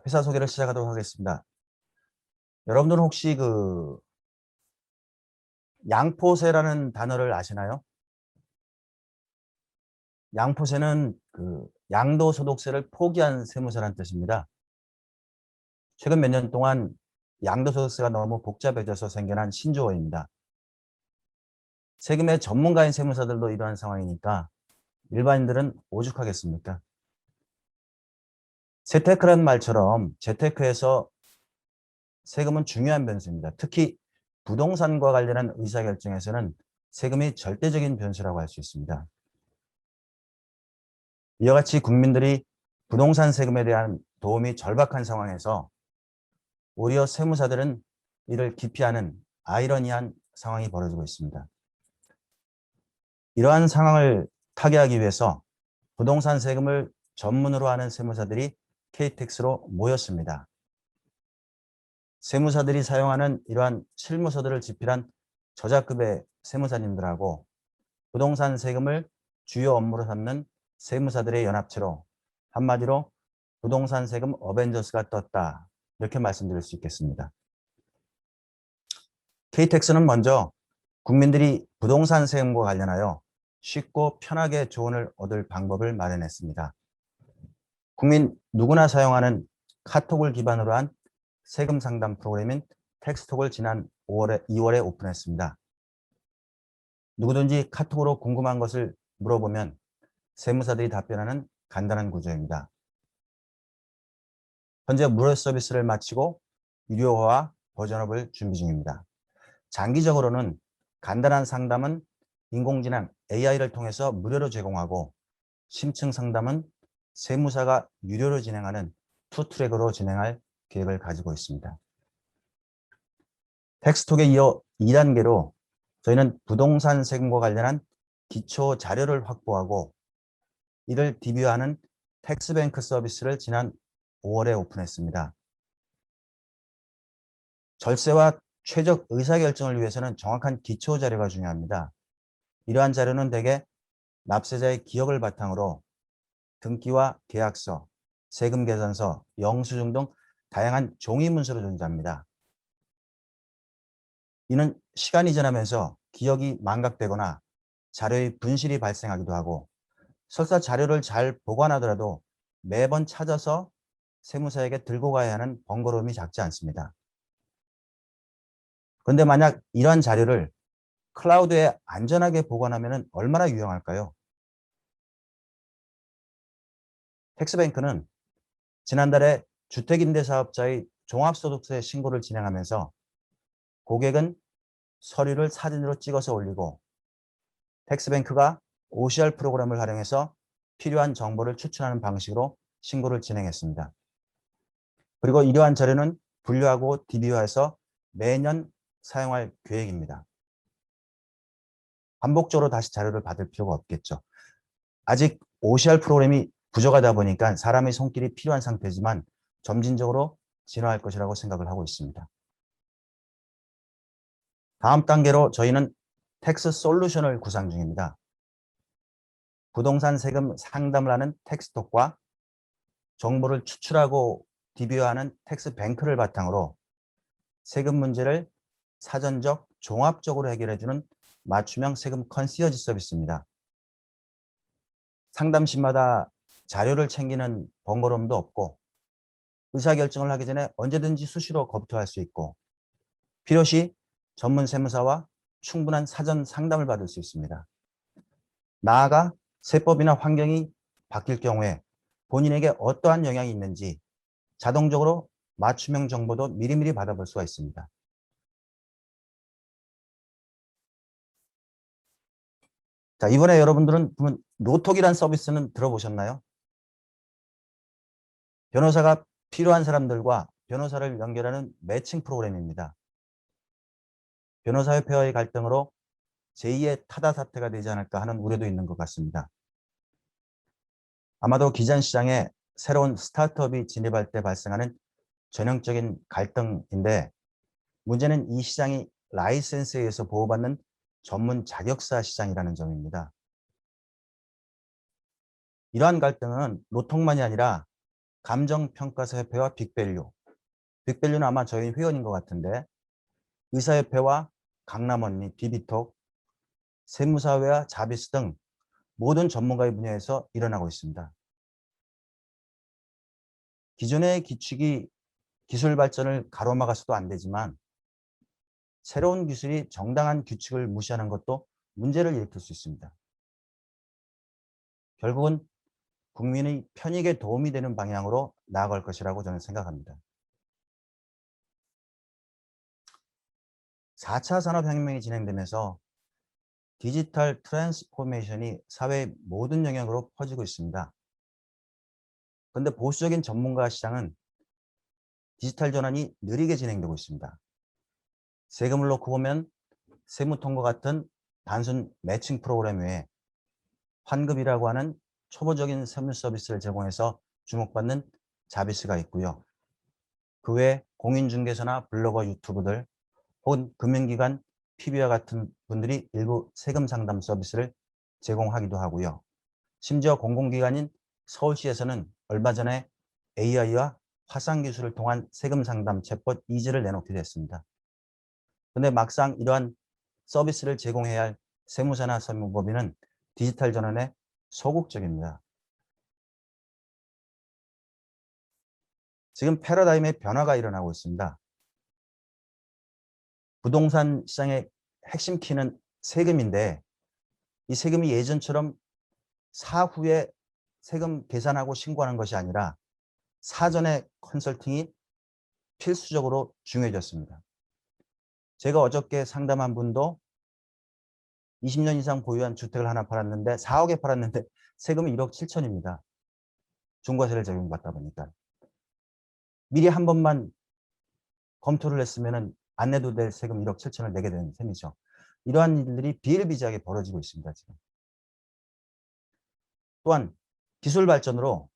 회사 소개를 시작하도록 하겠습니다. 여러분들은 혹시 양포세라는 단어를 아시나요? 양포세는 양도소득세를 포기한 세무사라는 뜻입니다. 최근 몇 년 동안 양도소득세가 너무 복잡해져서 생겨난 신조어입니다. 세금의 전문가인 세무사들도 이러한 상황이니까 일반인들은 오죽하겠습니까? 재테크라는 말처럼 재테크에서 세금은 중요한 변수입니다. 특히 부동산과 관련한 의사결정에서는 세금이 절대적인 변수라고 할 수 있습니다. 이와 같이 국민들이 부동산 세금에 대한 도움이 절박한 상황에서 오히려 세무사들은 이를 기피하는 아이러니한 상황이 벌어지고 있습니다. 이러한 상황을 타개하기 위해서 부동산 세금을 전문으로 하는 세무사들이 KTX로 모였습니다. 세무사들이 사용하는 이러한 실무서들을 집필한 저자급의 세무사님들하고 부동산 세금을 주요 업무로 삼는 세무사들의 연합체로 한마디로 부동산 세금 어벤져스가 떴다. 이렇게 말씀드릴 수 있겠습니다. KTX는 먼저 국민들이 부동산 세금과 관련하여 쉽고 편하게 조언을 얻을 방법을 마련했습니다. 국민 누구나 사용하는 카톡을 기반으로 한 세금 상담 프로그램인 텍스톡을 지난 2월에 오픈했습니다. 누구든지 카톡으로 궁금한 것을 물어보면 세무사들이 답변하는 간단한 구조입니다. 현재 무료 서비스를 마치고 유료화와 버전업을 준비 중입니다. 장기적으로는 간단한 상담은 인공지능 AI를 통해서 무료로 제공하고 심층 상담은 세무사가 유료로 진행하는 투트랙으로 진행할 계획을 가지고 있습니다. 텍스톡에 이어 2단계로 저희는 부동산 세금과 관련한 기초 자료를 확보하고 이를 DB화하는 텍스뱅크 서비스를 지난 5월에 오픈했습니다. 절세와 최적 의사결정을 위해서는 정확한 기초 자료가 중요합니다. 이러한 자료는 대개 납세자의 기억을 바탕으로 등기와 계약서, 세금 계산서, 영수증 등 다양한 종이 문서로 존재합니다. 이는 시간이 지나면서 기억이 망각되거나 자료의 분실이 발생하기도 하고 설사 자료를 잘 보관하더라도 매번 찾아서 세무사에게 들고 가야 하는 번거로움이 작지 않습니다. 그런데 만약 이러한 자료를 클라우드에 안전하게 보관하면 얼마나 유용할까요? 텍스뱅크는 지난달에 주택임대사업자의 종합소득세 신고를 진행하면서 고객은 서류를 사진으로 찍어서 올리고 텍스뱅크가 OCR 프로그램을 활용해서 필요한 정보를 추출하는 방식으로 신고를 진행했습니다. 그리고 이러한 자료는 분류하고 DB화해서 매년 사용할 계획입니다. 반복적으로 다시 자료를 받을 필요가 없겠죠. 아직 OCR 프로그램이 부족하다 보니까 사람의 손길이 필요한 상태지만 점진적으로 진화할 것이라고 생각을 하고 있습니다. 다음 단계로 저희는 텍스 솔루션을 구상 중입니다. 부동산 세금 상담을 하는 텍스톡과 정보를 추출하고 DB화하는 텍스뱅크를 바탕으로 세금 문제를 사전적 종합적으로 해결해주는 맞춤형 세금 컨시어지 서비스입니다. 상담시마다 자료를 챙기는 번거로움도 없고 의사결정을 하기 전에 언제든지 수시로 검토할 수 있고 필요시 전문 세무사와 충분한 사전 상담을 받을 수 있습니다. 나아가 세법이나 환경이 바뀔 경우에 본인에게 어떠한 영향이 있는지 자동적으로 맞춤형 정보도 미리미리 받아볼 수가 있습니다. 자, 이번에 여러분들은 노톡이란 서비스는 들어보셨나요? 변호사가 필요한 사람들과 변호사를 연결하는 매칭 프로그램입니다. 변호사협회와의 갈등으로 제2의 타다 사태가 되지 않을까 하는 우려도 있는 것 같습니다. 아마도 기존 시장에 새로운 스타트업이 진입할 때 발생하는 전형적인 갈등인데 문제는 이 시장이 라이센스에 의해서 보호받는 전문 자격사 시장이라는 점입니다. 이러한 갈등은 노통만이 아니라 감정평가사협회와 빅밸류. 빅밸류는 아마 저희 회원인 것 같은데 의사협회와 강남언니, 비비톡, 세무사회와 자비스 등 모든 전문가의 분야에서 일어나고 있습니다. 기존의 규칙이 기술 발전을 가로막아서도 안 되지만 새로운 기술이 정당한 규칙을 무시하는 것도 문제를 일으킬 수 있습니다. 결국은 국민의 편익에 도움이 되는 방향으로 나아갈 것이라고 저는 생각합니다. 4차 산업혁명이 진행되면서 디지털 트랜스포메이션이 사회의 모든 영역으로 퍼지고 있습니다. 그런데 보수적인 전문가 시장은 디지털 전환이 느리게 진행되고 있습니다. 세금을 놓고 보면 세무통과 같은 단순 매칭 프로그램 외에 환급이라고 하는 초보적인 세무 서비스를 제공해서 주목받는 자비스가 있고요. 그 외 공인중개사나 블로거, 유튜브들 혹은 금융기관, PB와 같은 분들이 일부 세금 상담 서비스를 제공하기도 하고요. 심지어 공공기관인 서울시에서는 얼마 전에 AI와 화상기술을 통한 세금 상담 챗봇 이지를 내놓기도 했습니다. 그런데 막상 이러한 서비스를 제공해야 할 세무사나 세무법인은 디지털 전환에 소극적입니다. 지금 패러다임의 변화가 일어나고 있습니다. 부동산 시장의 핵심 키는 세금인데 이 세금이 예전처럼 사후에 세금 계산하고 신고하는 것이 아니라 사전에 컨설팅이 필수적으로 중요해졌습니다. 제가 어저께 상담한 분도 20년 이상 보유한 주택을 하나 팔았는데 4억에 팔았는데 세금이 1억 7천입니다. 중과세를 적용받다 보니까. 미리 한 번만 검토를 했으면 안 내도 될 세금 1억 7천을 내게 되는 셈이죠. 이러한 일들이 비일비재하게 벌어지고 있습니다. 지금. 또한 기술 발전으로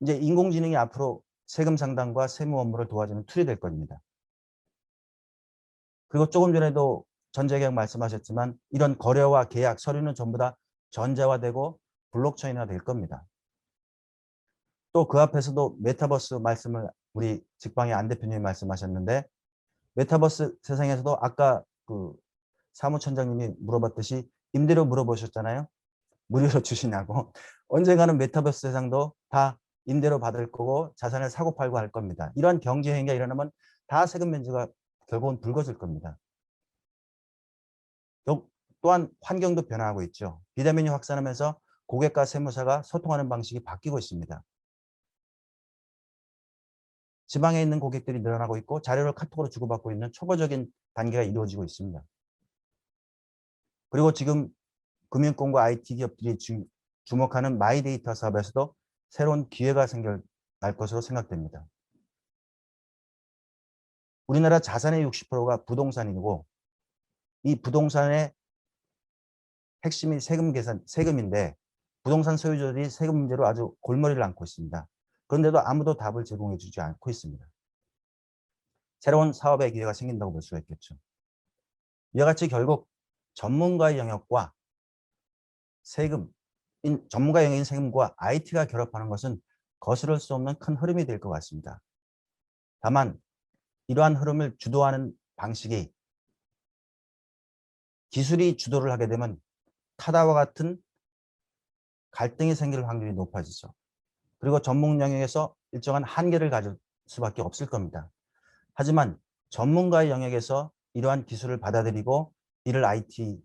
이제 인공지능이 앞으로 세금 상담과 세무 업무를 도와주는 툴이 될 겁니다. 그리고 조금 전에도 전자계약 말씀하셨지만 이런 거래와 계약, 서류는 전부 다 전자화되고 블록체인화 될 겁니다. 또 그 앞에서도 메타버스 말씀을 우리 직방의 안 대표님이 말씀하셨는데 메타버스 세상에서도 아까 그 사무총장님이 물어봤듯이 임대료 물어보셨잖아요. 무료로 주시냐고. 언젠가는 메타버스 세상도 다 임대료 받을 거고 자산을 사고 팔고 할 겁니다. 이러한 경제 행위가 일어나면 다 세금 면제가 결국은 불거질 겁니다. 또한 환경도 변화하고 있죠. 비대면이 확산하면서 고객과 세무사가 소통하는 방식이 바뀌고 있습니다. 지방에 있는 고객들이 늘어나고 있고 자료를 카톡으로 주고받고 있는 초보적인 단계가 이루어지고 있습니다. 그리고 지금 금융권과 IT 기업들이 주목하는 마이데이터 사업에서도 새로운 기회가 생겨날 것으로 생각됩니다. 우리나라 자산의 60%가 부동산이고 이 부동산의 핵심이 세금인데 부동산 소유주들이 세금 문제로 아주 골머리를 앓고 있습니다. 그런데도 아무도 답을 제공해 주지 않고 있습니다. 새로운 사업의 기회가 생긴다고 볼 수가 있겠죠. 이와 같이 결국 전문가의 영역과 전문가 영역인 세금과 IT가 결합하는 것은 거스를 수 없는 큰 흐름이 될 것 같습니다. 다만 이러한 흐름을 주도하는 방식이 기술이 주도를 하게 되면 타다와 같은 갈등이 생길 확률이 높아지죠. 그리고 전문 영역에서 일정한 한계를 가질 수밖에 없을 겁니다. 하지만 전문가의 영역에서 이러한 기술을 받아들이고 이를 IT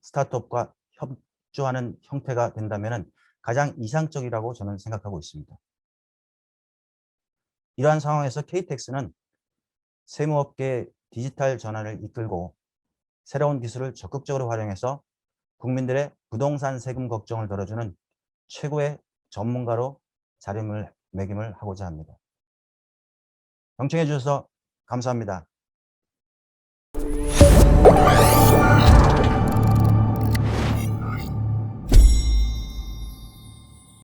스타트업과 협조하는 형태가 된다면 가장 이상적이라고 저는 생각하고 있습니다. 이러한 상황에서 KTX는 세무업계의 디지털 전환을 이끌고 새로운 기술을 적극적으로 활용해서 국민들의 부동산 세금 걱정을 덜어주는 최고의 전문가로 자리매김을 하고자 합니다. 경청해 주셔서 감사합니다.